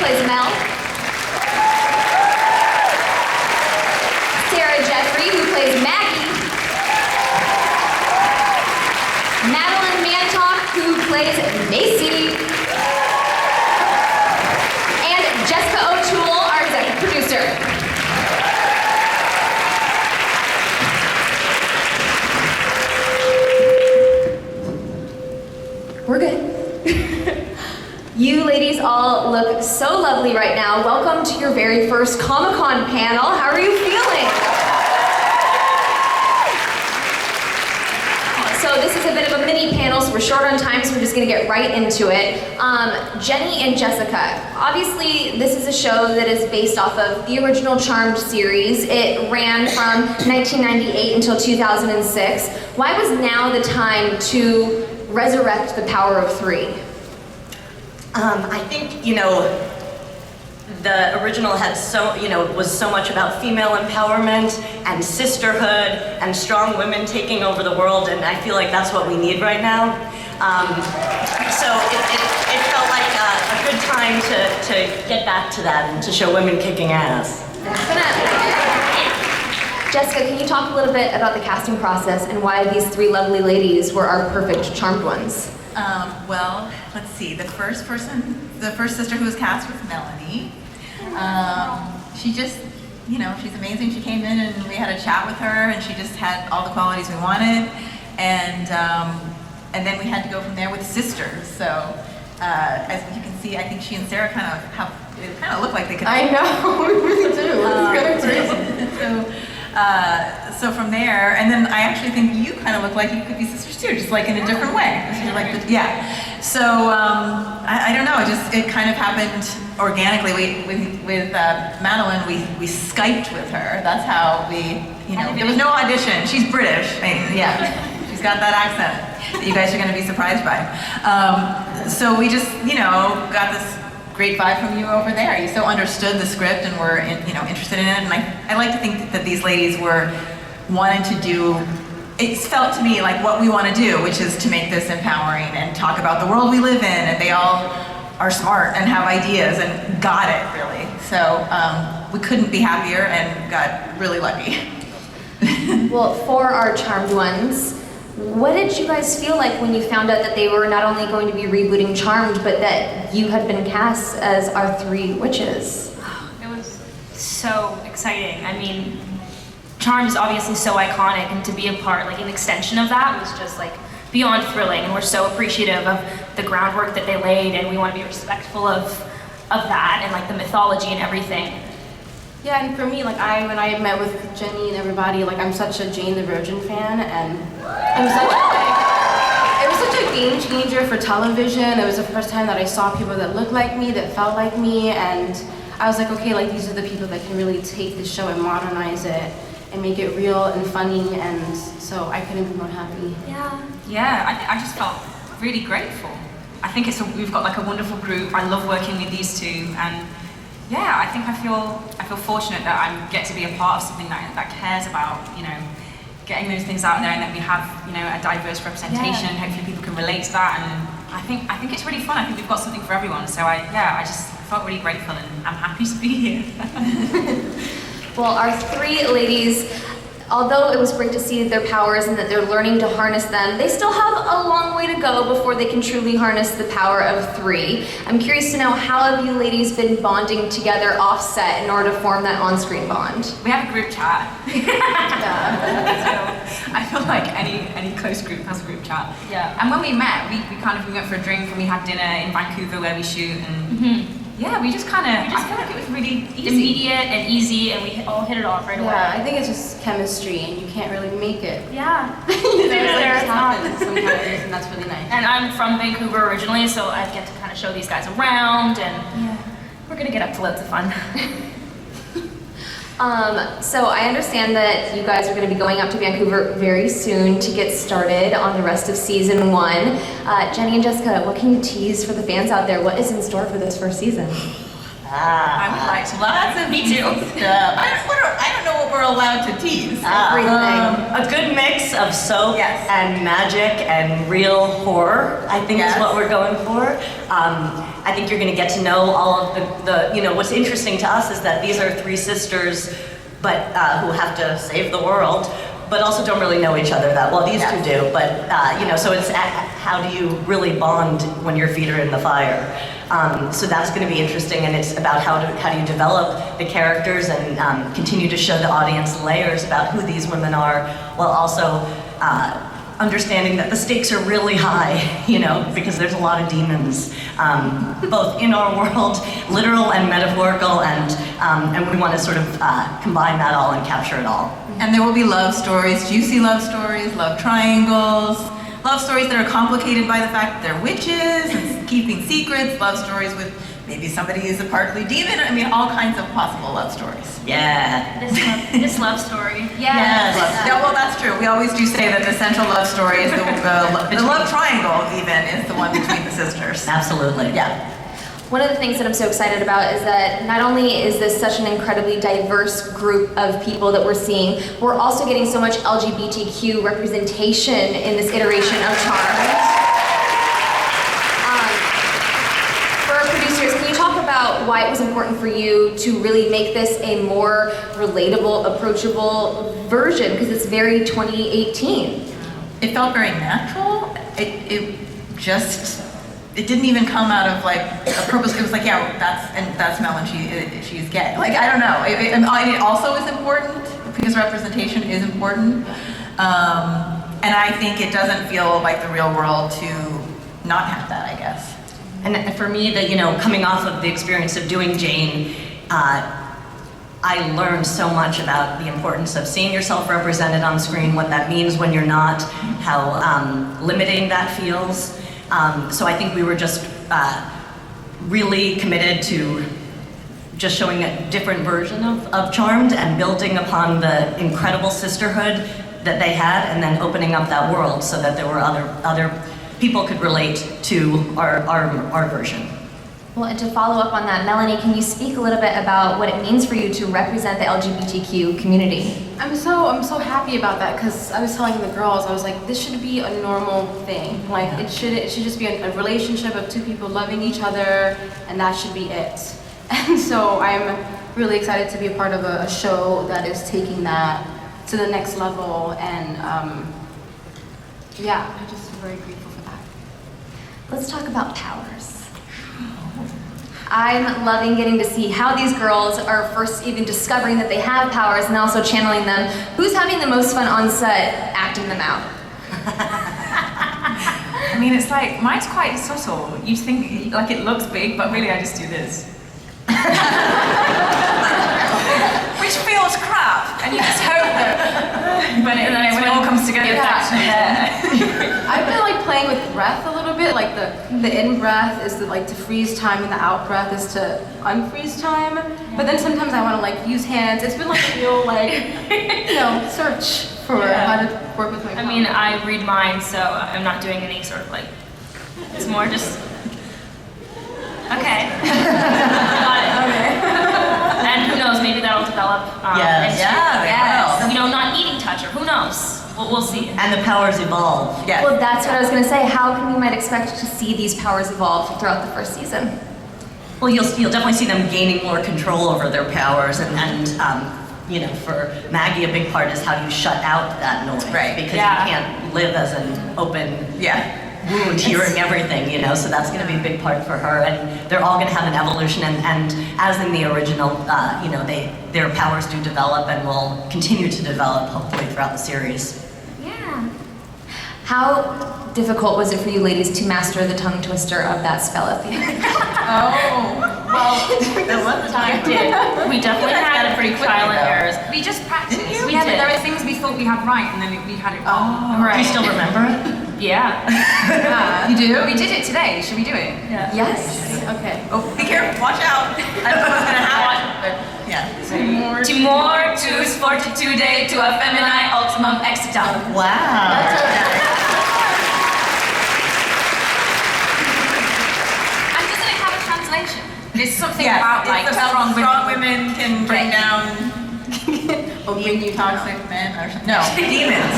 plays Mel. Jeffery, who plays Maggie. Madeleine Mantock, who plays Macy. And Jessica O'Toole, our executive producer. We're good. You ladies all look so lovely right now. Welcome to your very first Comic-Con panel. How are you feeling? So this is a bit of a mini panel, so we're short on time, so we're just gonna get right into it. Jennie and Jessica, obviously this is a show that is based off of the original Charmed series. It ran from 1998 until 2006. Why was now the time to resurrect the power of three? I think, the original had was so much about female empowerment and sisterhood and strong women taking over the world, and I feel like that's what we need right now. So it felt like a good time to get back to that and to show women kicking ass. Jessica, can you talk a little bit about the casting process and why these three lovely ladies were our perfect Charmed ones? Well, let's see. The first sister who was cast was Melonie. She just, she's amazing. She came in and we had a chat with her, and she just had all the qualities we wanted. And then we had to go from there with sisters. So, as you can see, I think she and Sarah kind of look like they could. I know, we really do. It's crazy. So from there, and then I actually think you kind of look like you could be sisters too, just like in a different way. So I don't know, it kind of happened organically. With Madeleine, we Skyped with her. That's how there was no audition. She's British. She's got that accent that you guys are going to be surprised by. So we just, got this great vibe from you over there. You so understood the script and were, interested in it. And I like to think that these ladies were wanting to do, it felt to me like what we want to do, which is to make this empowering and talk about the world we live in. And they all are smart and have ideas and got it, really. So we couldn't be happier and got really lucky. Well, for our Charmed ones, what did you guys feel like when you found out that they were not only going to be rebooting Charmed, but that you had been cast as our three witches? It was so exciting. I mean, Charmed is obviously so iconic, and to be a part, like an extension of that, was just like beyond thrilling. And we're so appreciative of the groundwork that they laid, and we want to be respectful of that and like the mythology and everything. Yeah, and for me, like when I met with Jennie and everybody, like I'm such a Jane the Virgin fan, and it was such a game changer for television. It was the first time that I saw people that looked like me, that felt like me, and I was like, okay, like these are the people that can really take the show and modernize it and make it real and funny, and so I couldn't be more happy. Yeah, I just felt really grateful. I think we've got like a wonderful group. I love working with these two, and yeah, I think I feel fortunate that I get to be a part of something that cares about, getting those things out there, and that we have, a diverse representation. Yeah. Hopefully people can relate to that, and I think it's really fun. I think we've got something for everyone. So I just felt really grateful, and I'm happy to be here. Well, our three ladies, although it was great to see their powers and that they're learning to harness them, they still have a long way to go before they can truly harness the power of three. I'm curious to know, how have you ladies been bonding together offset in order to form that on-screen bond? We have a group chat. So I feel like any close group has a group chat. Yeah. And when we met, we went for a drink and we had dinner in Vancouver where we shoot, and yeah, I feel like it was really easy. Immediate and easy, and we all hit it off right away. Yeah, I think it's just chemistry, and you can't really make it. Yeah. It just happens sometimes, and that's really nice. And I'm from Vancouver originally, so I get to kind of show these guys around, and we're gonna get up to loads of fun. So I understand that you guys are going to be going up to Vancouver very soon to get started on the rest of season 1. Jennie and Jessica, what can you tease for the fans out there? What is in store for this first season? I would like to. Lots of Me too. stuff. I don't know what we're allowed to tease. A good mix of soap Yes. and magic and real horror, I think Yes. is what we're going for. I think you're going to get to know all of what's interesting to us is that these are three sisters, but who have to save the world, but also don't really know each other that well. These two do, but so it's how do you really bond when your feet are in the fire? So that's going to be interesting, and it's about how do you develop the characters and continue to show the audience layers about who these women are, while also understanding that the stakes are really high, because there's a lot of demons, both in our world, literal and metaphorical, and we want to sort of combine that all and capture it all. And there will be love stories, juicy love stories, love triangles, love stories that are complicated by the fact that they're witches and keeping secrets, love stories with maybe somebody who's a partly demon. I mean, all kinds of possible love stories. Yeah. This love story. Yes. Yeah, well, that's true. We always do say that the central love story is the love triangle, even, is the one between the sisters. Absolutely. Yeah. One of the things that I'm so excited about is that not only is this such an incredibly diverse group of people that we're seeing, we're also getting so much LGBTQ representation in this iteration of Charmed. For our producers, can you talk about why it was important for you to really make this a more relatable, approachable version? Because it's very 2018. It felt very natural. It didn't even come out of like a purpose. It was like, yeah, that's Mel and she's gay. Like, I don't know. It also is important because representation is important. And I think it doesn't feel like the real world to not have that, I guess. And for me, coming off of the experience of doing Jane, I learned so much about the importance of seeing yourself represented on screen, what that means when you're not, how limiting that feels. So I think we were just really committed to just showing a different version of Charmed and building upon the incredible sisterhood that they had, and then opening up that world so that there were other people could relate to our version. Well, and to follow up on that, Melonie, can you speak a little bit about what it means for you to represent the LGBTQ community? I'm so happy about that because I was telling the girls, I was like, this should be a normal thing. Like it should just be a relationship of two people loving each other, and that should be it. And so I'm really excited to be a part of a show that is taking that to the next level, and yeah, I'm just very grateful for that. Let's talk about powers. I'm loving getting to see how these girls are first even discovering that they have powers and also channeling them. Who's having the most fun on set acting them out? I mean, it's like, mine's quite subtle. You think, like, it looks big, but really I just do this. Which feels crap, and you just hope that when it all comes together, it's actually there. I've been like playing with breath a little bit, like the in breath is to freeze time and the out breath is to unfreeze time. But then sometimes I want to like use hands. It's been like a real search for how to work with my I mean, I read mine, so I'm not doing any sort of like, it's more just, okay. Got it. Okay. And who knows, maybe that'll develop Yes. into, not eating toucher, who knows? We'll see. And the powers evolve. Yes. Well, that's what I was going to say. How can we might expect to see these powers evolve throughout the first season? Well, you'll definitely see them gaining more control over their powers, and for Maggie, a big part is how do you shut out that noise, Right. Because you can't live as an open wound, hearing everything, so that's going to be a big part for her, and they're all going to have an evolution, and as in the original, their powers do develop and will continue to develop, hopefully, throughout the series. Yeah. How difficult was it for you ladies to master the tongue twister of that spell at the end? There was a time. We definitely had it pretty quickly, trial and though. errors. We just practiced. We But did. there were things we thought we had right, and then we had it wrong. Do you still remember it? Yeah. You do? We did it today. Should we do it? Yes. Okay. Oh, be careful. Watch out. I don't know what's gonna happen. But yeah. Timor tus fortitude to effeminae ultimum exitum. Wow. And doesn't it have a translation? It's something Yes, about like it's about strong women can bring down Or bring you toxic men or something. No, demons.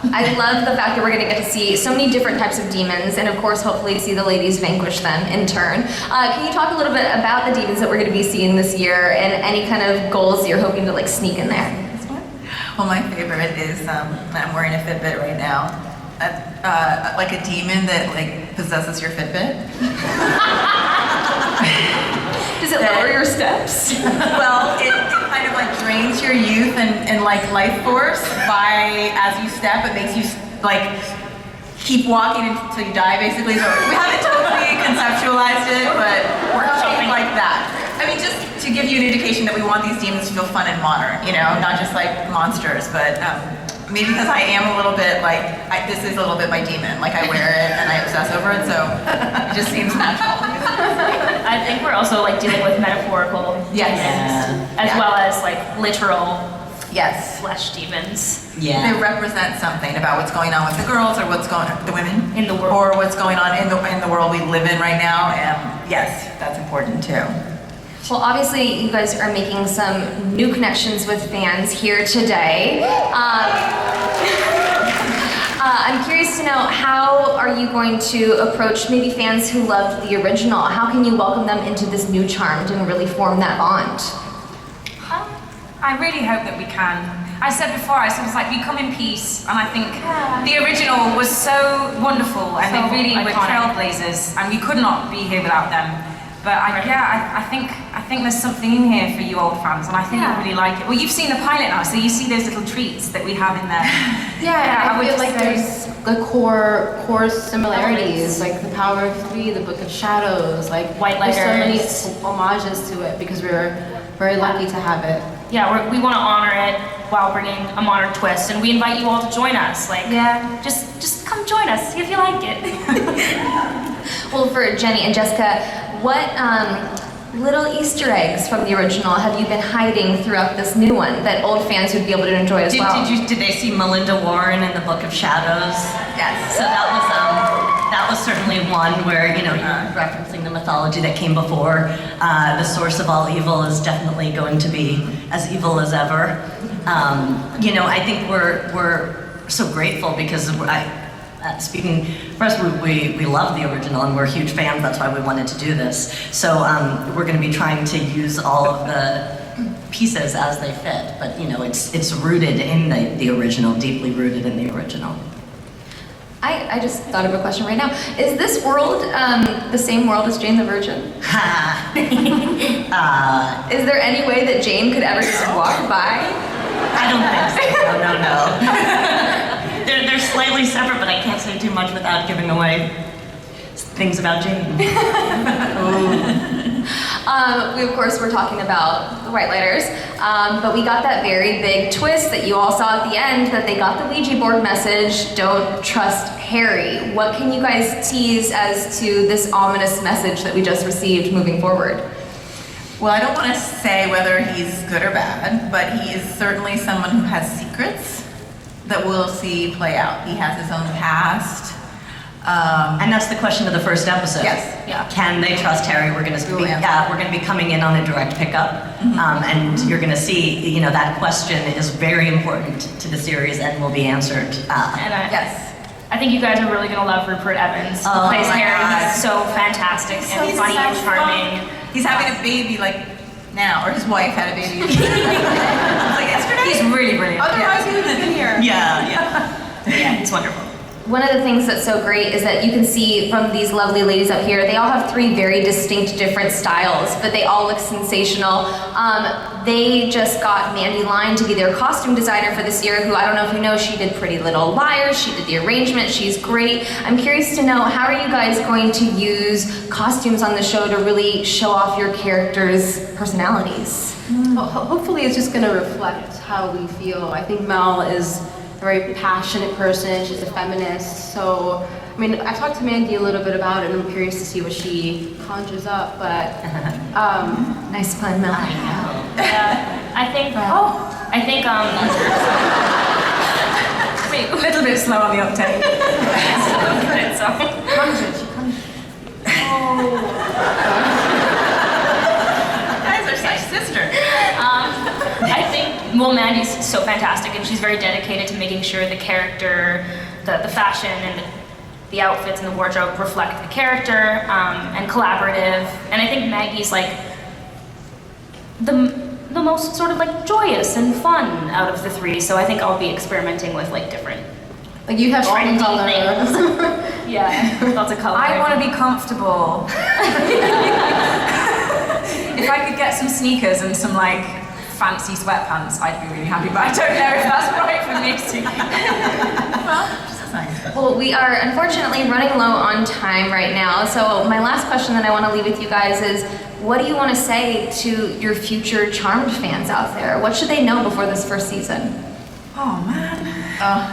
I love the fact that we're going to get to see so many different types of demons, and of course, hopefully, see the ladies vanquish them in turn. Can you talk a little bit about the demons that we're going to be seeing this year, and any kind of goals you're hoping to like sneak in there? Well, my favorite is I'm wearing a Fitbit right now. Like a demon that like possesses your Fitbit. Does it lower your steps? Well, it kind of like drains your youth and like life force by as you step. It makes you like keep walking until you die, basically. So we haven't totally conceptualized it, but we're something like that. I mean, just to give you an indication that we want these demons to feel fun and modern, you know, not just like monsters, but maybe because I am a little bit like, this is a little bit my demon. Like I wear it and I obsess over it, so it just seems natural. I think we're also like dealing with metaphorical demons, as well as like literal flesh demons. They represent something about what's going on with the girls or what's going on, the women in the world, or what's going on in the world we live in right now. And yes, that's important too. Well, obviously, you guys are making some new connections with fans here today. I'm curious to know, how are you going to approach maybe fans who loved the original? How can you welcome them into this new Charmed and really form that bond? I really hope that we can. I said before, I said it's like we come in peace, and I think the original was so wonderful, and they really were trailblazers, and we could not be here without them. But I think there's something in here for you old fans, and I think I really like it. Well, you've seen the pilot now, so you see those little treats that we have in there. I feel like there's the core similarities, like the Power of Three, the Book of Shadows, like White there's so many homages to it because we're very lucky to have it. Yeah, we want to honor it while bringing a modern twist, and we invite you all to join us. Like, just come join us, see if you like it. Well, for Jennie and Jessica, what little Easter eggs from the original have you been hiding throughout this new one that old fans would be able to enjoy as well? Did they see Melinda Warren in the Book of Shadows? Yes. So that was certainly one where, you know, you're referencing the mythology that came before. The source of all evil is definitely going to be as evil as ever. You know, I think we're so grateful because speaking for us, we love the original and we're huge fans. That's why we wanted to do this. So we're going to be trying to use all of the pieces as they fit. But you know, it's rooted in the original, deeply rooted in the original. I just thought of a question right now. Is this world the same world as Jane the Virgin? Is there any way that Jane could ever just walk by? I don't think so. No. They're slightly separate, but I can't say too much without giving away things about Jane. We of course were talking about the White Lighters, but we got that very big twist that you all saw at the end, that they got the Ouija board message, don't trust Harry. What can you guys tease as to this ominous message that we just received moving forward? Well, I don't want to say whether he's good or bad, but he is certainly someone who has secrets that we'll see play out. He has his own past. And that's the question of the first episode. Yes. Yeah. Can they trust Harry? We're going to be coming in on a direct pickup, and you're going to see, you know, that question is very important to the series and will be answered. I think you guys are really going to love Rupert Evans, who plays Harry. He's so fantastic and funny and charming. He's having a baby like now, or his wife had a baby. Like yesterday. He's really brilliant. Otherwise, he would have been here. Yeah, He's wonderful. One of the things that's so great is that you can see from these lovely ladies up here, they all have 3 very distinct different styles, but they all look sensational. They just got Mandy Line to be their costume designer for this year, who, I don't know if you know, she did Pretty Little Liars, she did the arrangement, she's great. I'm curious to know, how are you guys going to use costumes on the show to really show off your characters' personalities? Well, hopefully it's just going to reflect how we feel. I think Mel is a very passionate person, she's a feminist, so I mean, I talked to Mandy a little bit about it and I'm curious to see what she conjures up, but Nice pun, Mel. I think Wait, a little bit slow on the uptake. conjure. well, Mandy's so fantastic, and she's very dedicated to making sure the character, the fashion, and the outfits and the wardrobe reflect the character, and collaborative. And I think Maggie's like the most sort of like joyous and fun out of the three. So I think I'll be experimenting with like different. Like you have trendy color. things. Yeah, lots of color. I want to be comfortable. If I could get some sneakers and some like fancy sweatpants, I'd be really happy, but I don't know if that's right for me to. Well, we are unfortunately running low on time right now, so my last question that I want to leave with you guys is, what do you want to say to your future Charmed fans out there? What should they know before this first season? Oh man.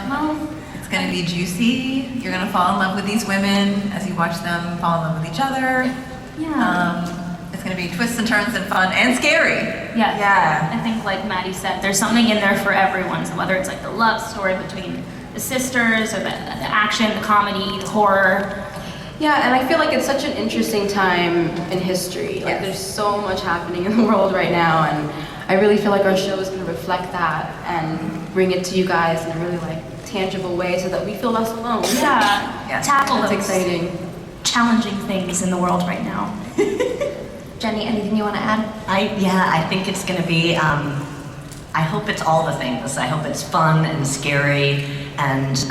Well, it's gonna be juicy. You're gonna fall in love with these women as you watch them fall in love with each other. Yeah. It's gonna be twists and turns and fun and scary. Yeah. Yeah. I think like Maddie said, there's something in there for everyone. So whether it's like the love story between the sisters, or the action, the comedy, the horror. Yeah, and I feel like it's such an interesting time in history. Like there's so much happening in the world right now, and I really feel like our show is going to reflect that and bring it to you guys in a really like tangible way so that we feel less alone. Yeah. Yes. Tackle That's those exciting. challenging things in the world right now. Jenny, anything you want to add? I think it's going to be, I hope it's all the things. I hope it's fun and scary, and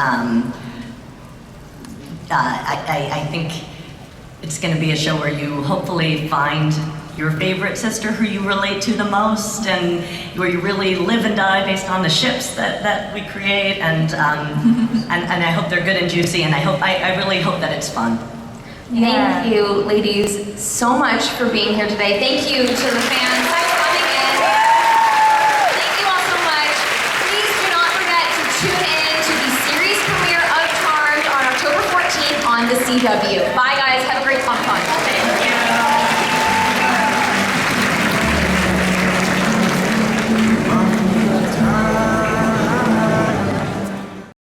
I think it's going to be a show where you hopefully find your favorite sister who you relate to the most, and where you really live and die based on the ships that we create, and I hope they're good and juicy, and I really hope that it's fun. Thank you, ladies, so much for being here today. Thank you to the fans for coming in. Thank you all so much. Please do not forget to tune in to the series premiere of Charmed on October 14th on the CW. Bye, guys.